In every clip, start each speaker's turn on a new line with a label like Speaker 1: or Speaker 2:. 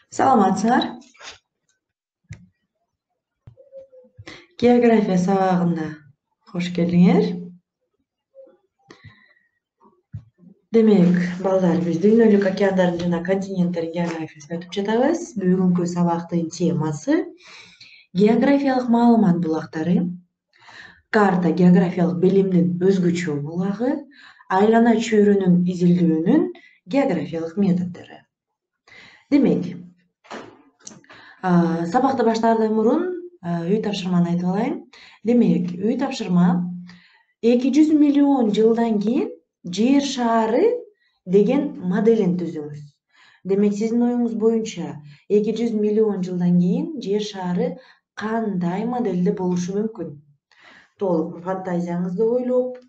Speaker 1: Саламатсыңар. География сабагына хош келдиңер. Демек, балдар, биз дүйнөлүк океандардын жана континенттердин географиясын өтүп жатабыз. Бүгүнкү сабактын темасы географиялык маалымат булактары, карта географиялык билимдин өзгөчө булагы, айлана чөйрөнүн изилдөөнүн географиялык методдору. Демек, сабакты баштаардан мурун үй тапшырманы айтып алайын. Демек, үй тапшырма 200 миллион жылдан кийин жер шары деген моделин түзүңүз. Демек, сиздин оюңуз боюнча 200 миллион жылдан кийин жер шары кандай моделде болушу мүмкүн? Толук фантазияңызды ойлоп,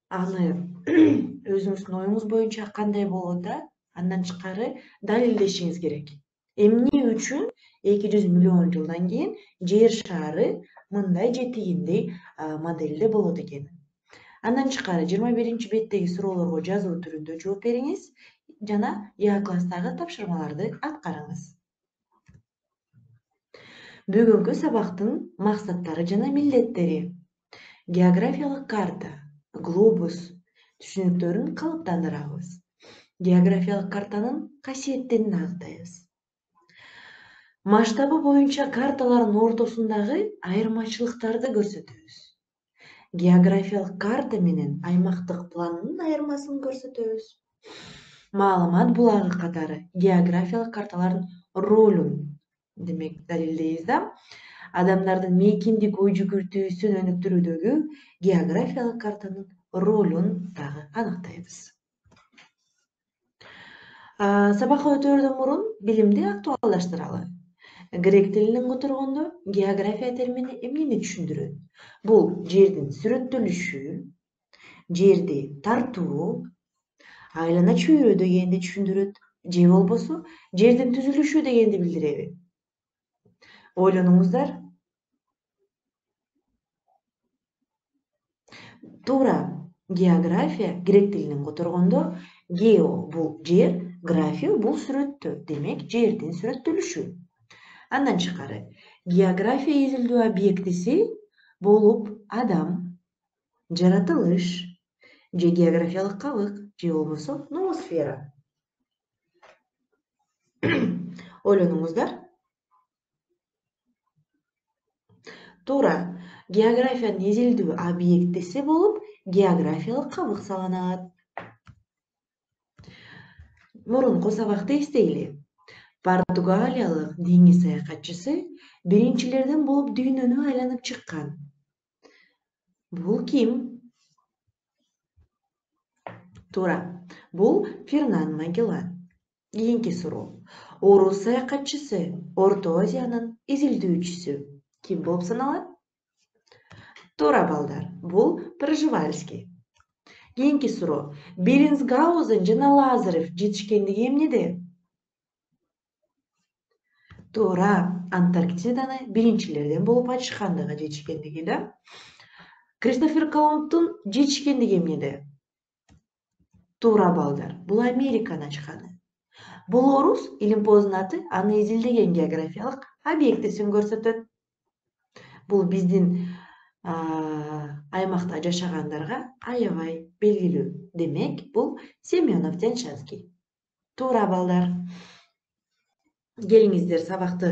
Speaker 1: аны өзүңүздүн оюңуз боюнча кандай болот да, андан тышкары далилдешиңиз керек. Эмне үчүн 200 миллион жылдан кийин жер шары мындай же тигиндей моделде болот экен. Андан тышкары 21 беттеги суроолорго жазуу түрүндө жооп бериңиз жана Я класстагы тапшырмаларды аткарыңыз. Бүгүнкү сабактын максаттары жана милдеттери. Географиялык карта, глобус түшүнүктөрүн калыптандырабыз. Географиялык картанын касиеттерин анықтайбыз. Масштабы боюнча карталардын ортосундагы айырмачылыктарды көрсөтөбүз. Географиялык карта менен аймактык пландын айырмасын көрсөтөбүз. Маалымат булагы катары географиялык карталардын ролун демек далилдейбиз да. Адамдардын мейкиндик ой жүгүртүүсүн өнүктүрүүдөгү географиялык картанын ролун дагы аныктайбыз. Сабакка өтөөрдөн мурун билимди актуалдаштыралы. Грек тилинен которгондо география термини эмнени түшүндүрөт? Бул жердин сүрөттөлүшү, жерди тартуу, айлана чөйрө дегенди түшүндүрөт, же болбосо жердин түзүлүшү дегенди билдиреби? Ойлонуңуздар. Туура, география грек тилинен которгондо гео бул жер, графия бул сүрөттөө, демек жердин сүрөттөлүшү. Андан тышкары география изилдөө объектиси болуп адам, жаратылыш, же географиялык кабык, же болбосо ноосфера. Ойлонуңуздар. Туура, географиянын изилдөө объектиси болуп географиялык кабык саналат. Мурунку сабакты эстейли. Португалиялык деңиз саякатчысы биринчилерден болуп дүйнөнү айланып чыккан. Бул ким? Туура, бул Фернан Магеллан. Кийинки суроо. Орус саякатчысы Орто Азиянын изилдөөчүсү ким болуп саналат? Туура балдар, бул Пржевальский. Кийинки суроо. Беринсгаузен жана Лазарев жетишкендиги эмнеде? Туура, Антарктиданы биринчилерден болуп ачышкандыгы жетишкендиги да. Кристофер Колумбдун жетишкендиги эмнеде? Туура балдар, бул Американы ачканы. Бул орус илимпоздун аты аны изилдеген географиялык объектисин көрсөтөт. Бул биздин аймакта жашагандарга аябай белгилүү. Демек, бул Семенов Тяньшанский. Туура балдар. Келиңиздер сабакты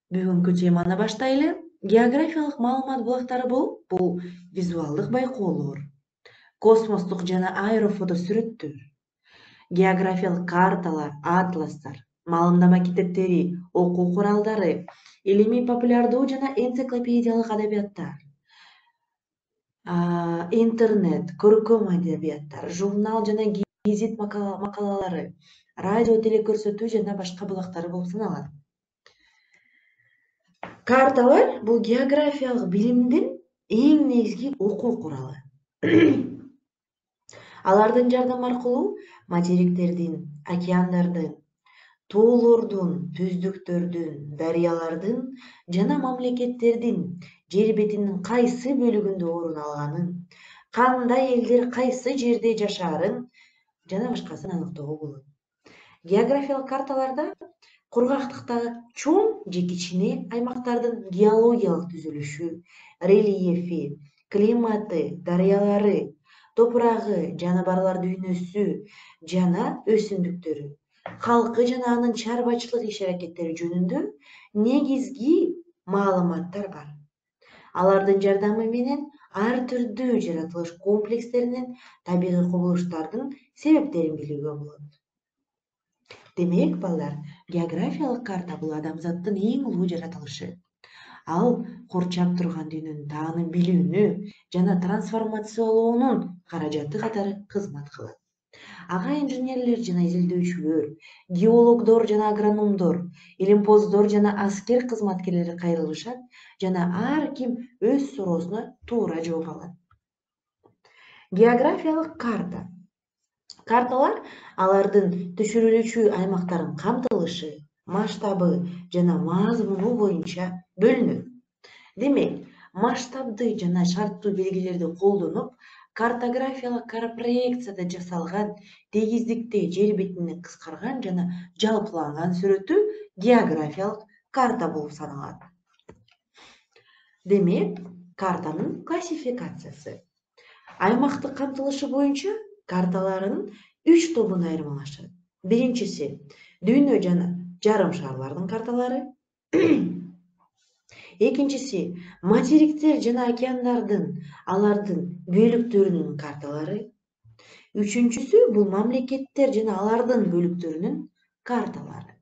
Speaker 1: бүгүнкү теманы баштайлы. Географиялык маалымат булактары бул визуалдык байкоолор, космостук жана аэрофото сүрөттөр, географиялык карталар, атластар, маалымдама китептери, окуу куралдары, илимий популярдуу жана энциклопедиялык адабияттар, интернет, көркөм адабияттар, журнал жана гезит макалалары, радио телекөрсөтүү жана башка булактары болуп саналат. Карталар бул географиялык билимдин эң негизги окуу куралы. Алардын жардамы аркылуу материктердин, океандардын, тоолордун, түздүктөрдүн, дарыялардын жана мамлекеттердин жер бетинин кайсы бөлүгүндө орун алганын, кандай элдер кайсы жерде жашаарын жана башкасын аныктоого болот. Географиялык карталарда кургактыктагы чоң же кичине аймактардын геологиялык түзүлүшү, рельефи, климаты, дарыялары, топурагы, жаныбарлар дүйнөсү жана өсүмдүктөрү, калкы жана анын чарбачылык иш-аракеттери жөнүндө негизги маалыматтар бар. Алардын жардамы менен ар түрдүү жаратылыш комплекстеринин табигый кубулуштардын себептерин билүүгө болот. Демек, балдар, географиялык карта бул адамзаттын эң улуу жаратылышы. Ал курчап турган дүйнөнү таанып билүүнү жана трансформациялоонун каражаты катары кызмат кылат. Ага инженерлер жана изилдөөчүлөр, геологдор жана агрономдор, илимпоздор жана аскер кызматкерлери кайрылышат жана ар ким өз суроосуна туура жооп алат. Географиялык карта. Карталар алардын түшүрүлүүчү аймактардын камтылышы, масштабы жана мазмуну боюнча бөлүнөт. Демек, масштабды жана шарттуу белгилерди колдонуп, картографиялык проекцияда жасалган тегиздикте жер бетини кыскарган жана жалпыланган сүрөтү географиялык карта болуп саналат. Демек, картанын классификациясы. Аймактык камтылышы боюнча карталарын 3 тобуна айырмалашат. Биринчиси дүйнө жана жарым шарлардын карталары. Экинчиси материктер жана океандардын алардын бөлүктөрүнүн карталары. Үчүнчүсү бул мамлекеттер жана алардын бөлүктөрүнүн карталары.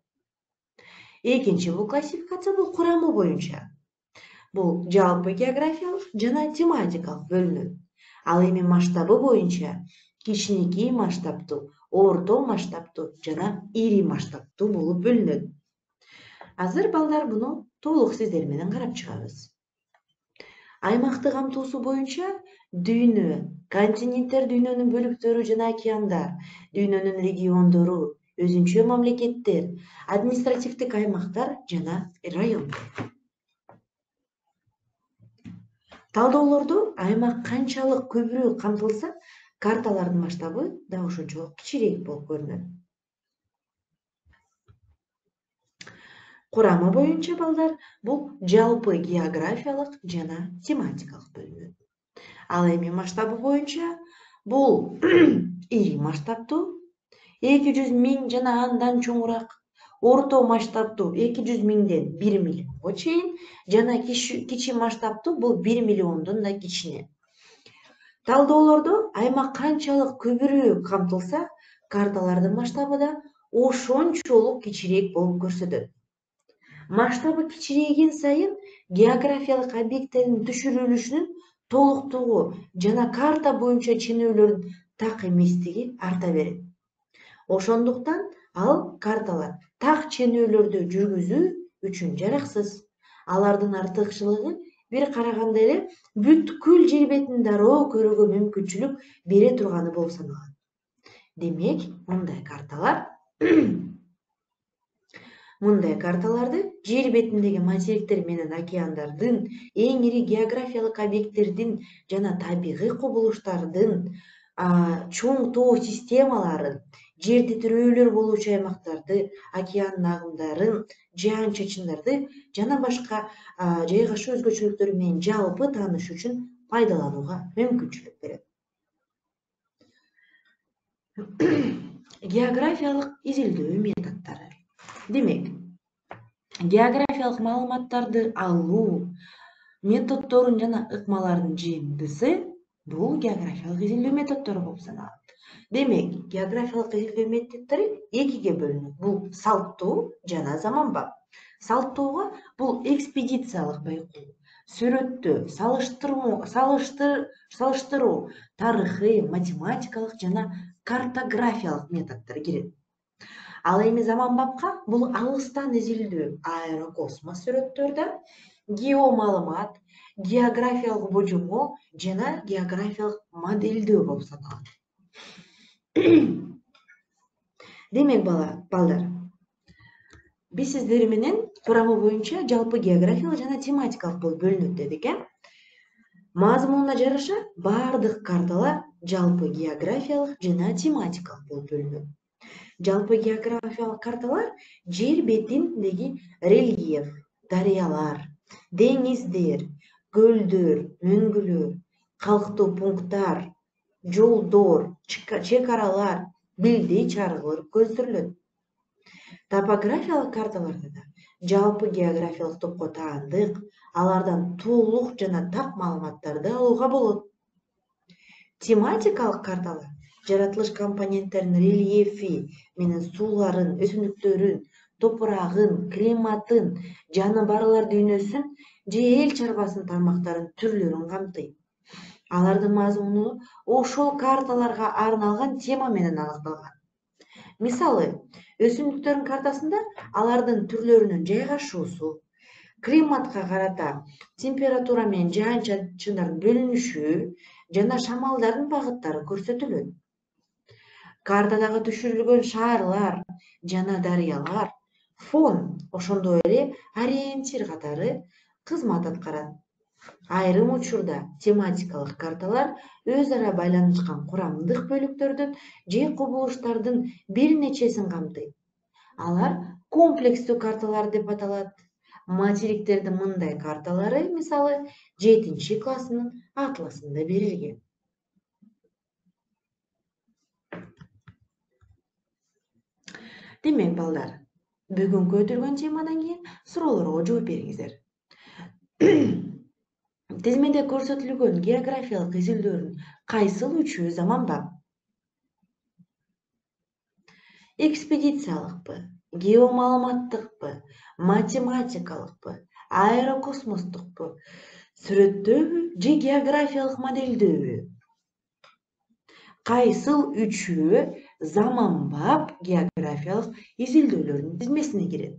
Speaker 1: Экинчи бул классификация бул курамы боюнча. Бул жалпы географиялык жана тематикалык бөлүнөт. Ал эми масштабы боюнча кичинекей масштабтуу, орто масштабтуу жана ири масштабтуу болуп бөлүнөт. Азыр балдар буну толук сиздер менен карап чыгабыз. Аймакты камтуусу боюнча дүйнө, континенттер, дүйнөнүн бөлүктөрү жана океандар, дүйнөнүн региондору, өзүнчө мамлекеттер, административдик аймактар жана райондор. Талдоолордо аймак канчалык көбүрөөк камтылса, карталардын масштабы да ошончолук кичирээк болуп көрүнөт. Курамы боюнча балдар бул жалпы географиялык жана тематикалык бөлүнөт. Ал эми масштабы боюнча бул ири масштабтуу 200 000 жана андан чоңураак, орто масштабтуу 200 000ден 1 миллионго чейин жана кичи масштабтуу бул 1 миллиондон да кичине. Талдоолордо аймак канчалык көбүрөөк камтылса, карталардын масштабы да ошончолук кичирээк болуп көрсөтөт. Масштабы кичирейген сайын географиялык объекттердин түшүрүлүшүнүн толуктугу жана карта боюнча ченөөлөрдүн так эместиги арта берет. Ошондуктан ал карталар так ченөөлөрдү жүргүзүү үчүн жараксыз. Алардын артыкчылыгы бир караганда эле бүткүл жер бетин дароо көрүүгө мүмкүнчүлүк бере турганы болуп саналат. Демек, мындай карталарды жер бетиндеги материктер менен океандардын, эң ири географиялык объекттердин жана табигый кубулуштардын, чоң тоо системаларын, жер титирөөлөр болуучу аймактарды, океандын агымдарын, жаан-чачындарды жана башка жайгашуу өзгөчөлүктөрү менен жалпы тааныш үчүн пайдаланууга мүмкүнчүлүк берет. Географиялык изилдөө методдору. Демек, географиялык маалыматтарды алуу методдорун жана ыкмалардын жыйындысы бул географиялык изилдөө методдору болуп саналат. Демек, географиялык изилдөө методдору экиге бөлүнөт. Бул салттуу жана заманбап. Салттууга бул экспедициялык байкоо, сүрөттөө, салыштыруу, тарыхый, математикалык жана картографиялык методдор кирет. Ал эми заманбапка бул алыстан изилдөө, аэрокосмос сүрөттөрдө, геомаалымат, географиялык божомол жана географиялык моделдөө болуп саналат. Демек, балдар, биз сиздер менен курамы боюнча жалпы географиялык жана тематикалык болуп бөлүнөт дедик, Мазмунуна жараша бардык карталар жалпы географиялык жана тематикалык болуп бөлүнөт. Жалпы географиялык карталар жер бетиндеги рельеф, дарыялар, деңиздер, көлдөр, мөңгүлөр, калктуу пункттар, жолдор, чек аралар, билдей чаргылар көздөрлөт. Топографиялык карталарда да жалпы географиялык топко таандык, алардан толук жана так маалыматтарды алууга болот. Тематикалык карталар жаратылыш компоненттеринин рельефи менен сууларын, өсүмдүктөрүн, топурагын, климатын, жаныбарлар дүйнөсүн же эл чарбасынын тармактарын, түрлөрүн камтыйт. Алардын мазмуну ошол карталарга арналган тема менен аныкталган. Мисалы, өсүмдүктөрдүн картасында алардын түрлөрүнүн жайгашуусу, климатка карата температура менен жаан-чачындардын бөлүнүшү жана шамалдардын багыттары көрсөтүлөт. Картадагы түшүрүлгөн шаарлар жана дарыялар фон, ошондой эле ориентир катары кызмат аткарат. Айрым учурда тематикалык карталар өз ара байланышкан курамдык бөлүктөрдүн же кубулуштардын бир нечесин камтыйт. Алар комплекстүү карталар деп аталат. Материктердин мындай карталары, мисалы, 7-классынын атласында берилген. Демек, балдар, бүгүнкү өтүлгөн темадан кийин суроолорго жооп бериңиздер. Тизмеде көрсөтүлгөн географиялык изилдөөнүн кайсыл үчөө заманбап? Экспедициялыкпы, геомаалыматтыкпы, математикалыкпы, аэрокосмостукпу, сүрөттөөбү же географиялык моделдөөбү? Кайсыл үчөө заманбап географиялык изилдөөлөрдүн тизмесине кирет?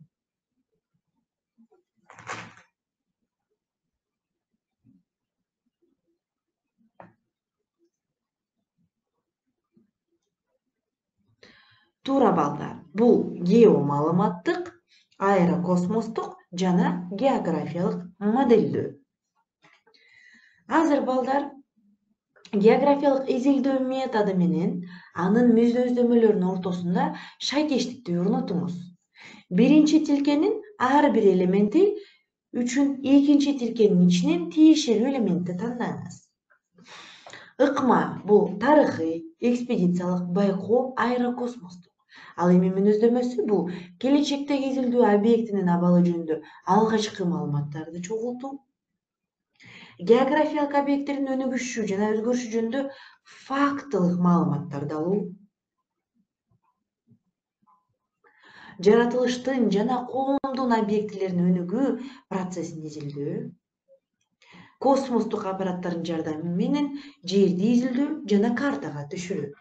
Speaker 1: Туура, балдар. Бул геомаалыматтык, аэрокосмостук жана географиялык моделдөө. Азыр, балдар, географиялык изилдөө методу менен анын мүнөздөмөлөрүнүн ортосунда шайкештикти орнотуңуз. Биринчи тилкенин ар бир элементи үчүн экинчи тилкенин ичинен тиешелүү элементти тандаңыз. Ыкма бул тарыхый, экспедициялык, байкоо, аэрокосмостук. Ал эми мүнөздөмөсү бул келечектеги изилдөө объектинин абалы жөнүндө алгачкы маалыматтарды чогултуу. Географиялык объекттердин өнүгүшү жана өзгөрүшү жөнүндө фактылык маалыматтарды алуу. Жаратылыштын жана коомдун объектилеринин өнүгүү процессин изилдөө. Космостук аппараттардын жардамы менен жерди изилдөө жана картага түшүрүү.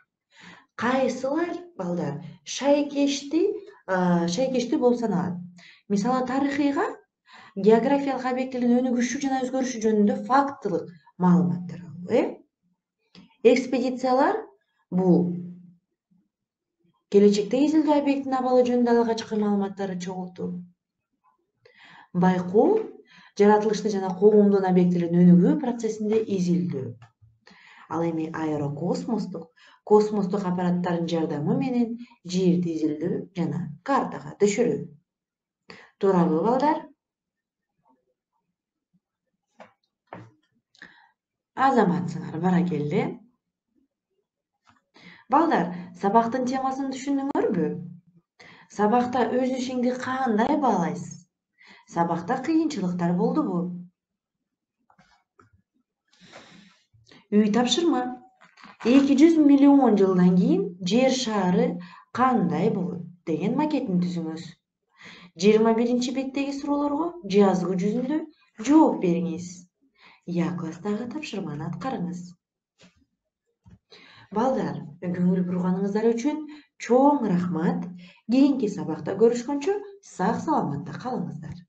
Speaker 1: Кайсылар, балдар, шайкештүү болуп саналат? Мисалы, тарыхыйга географиялык объекттердин өнүгүшү жана өзгөрүшү жөнүндө фактылык маалыматтар алуу. Экспедициялар бул келечектеги изилдөө объектинин абалы жөнүндө алгачкы маалыматтарды чогултуу. Байкоо жаратылышты жана коомдун объектилеринин өнүгүү процессинде изилдөө. Ал эми аэрокосмостук, космостук аппараттардын жардамы менен жерди изилдөө жана картага түшүрүү. Туурабы, балдар? Азаматсыңар, баракелде. Балдар, сабактын темасын түшүндүңөрбү? Сабакта өз ишиңди кандай баалайсыз? Сабакта кыйынчылыктар болдубу? Үй тапшырма. 200 миллион жылдан кийин жер шары кандай болот деген макетин түзүңүз. 21-беттеги суроолорго жазгы жүзүндө жооп бериңиз. Я класстагы тапшырманы аткарыңыз. Балдар, көңүл бурганыңыздар үчүн чоң рахмат. Кийинки сабакта көрүшкөнчө сак саламатта калыңыздар.